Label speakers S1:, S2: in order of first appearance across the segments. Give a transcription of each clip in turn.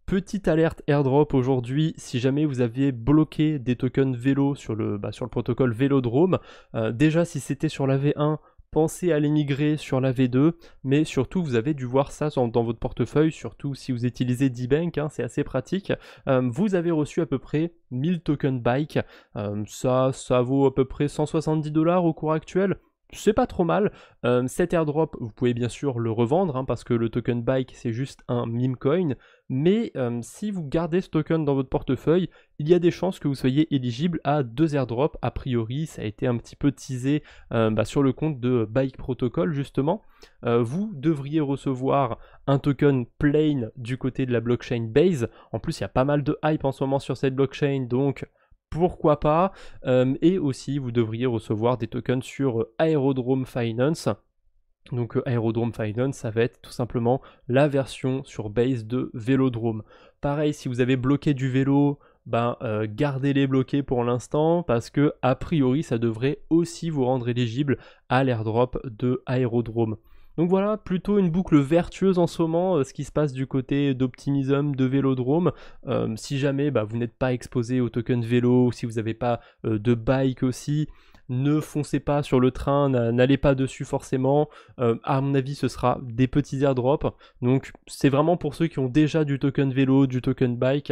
S1: Petite alerte airdrop aujourd'hui, si jamais vous aviez bloqué des tokens vélo sur le protocole Vélodrome, déjà si c'était sur la V1, pensez à les migrer sur la V2, mais surtout vous avez dû voir ça dans votre portefeuille, surtout si vous utilisez D-Bank, hein, c'est assez pratique. Vous avez reçu à peu près 1000 tokens bike, ça vaut à peu près 170 $ au cours actuel. C'est pas trop mal. Cet airdrop, vous pouvez bien sûr le revendre, hein, parce que le token bike c'est juste un meme coin, mais si vous gardez ce token dans votre portefeuille, il y a des chances que vous soyez éligible à 2 airdrops. A priori, ça a été un petit peu teasé sur le compte de Bike Protocol justement. Vous devriez recevoir un token plain du côté de la blockchain Base. En plus, il y a pas mal de hype en ce moment sur cette blockchain, donc pourquoi pas. Et aussi vous devriez recevoir des tokens sur Aerodrome Finance. Donc Aerodrome Finance, ça va être tout simplement la version sur base de Vélodrome. Pareil, si vous avez bloqué du vélo, gardez-les bloqués pour l'instant parce que a priori ça devrait aussi vous rendre éligible à l'airdrop de Aerodrome. Donc voilà, plutôt une boucle vertueuse en ce moment, ce qui se passe du côté d'Optimism, de Vélodrome. Si jamais vous n'êtes pas exposé au token vélo, si vous n'avez pas de bike aussi, ne foncez pas sur le train, n'allez pas dessus forcément. À mon avis, ce sera des petits airdrops. Donc c'est vraiment pour ceux qui ont déjà du token vélo, du token bike,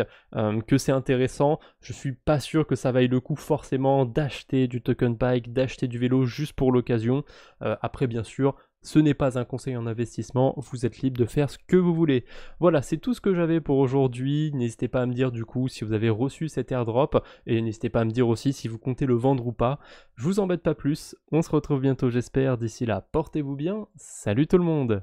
S1: que c'est intéressant. Je suis pas sûr que ça vaille le coup forcément d'acheter du token bike, d'acheter du vélo juste pour l'occasion. Après, bien sûr, ce n'est pas un conseil en investissement, vous êtes libre de faire ce que vous voulez. Voilà, c'est tout ce que j'avais pour aujourd'hui. N'hésitez pas à me dire du coup si vous avez reçu cet airdrop et n'hésitez pas à me dire aussi si vous comptez le vendre ou pas. Je vous embête pas plus, on se retrouve bientôt j'espère. D'ici là, portez-vous bien. Salut tout le monde!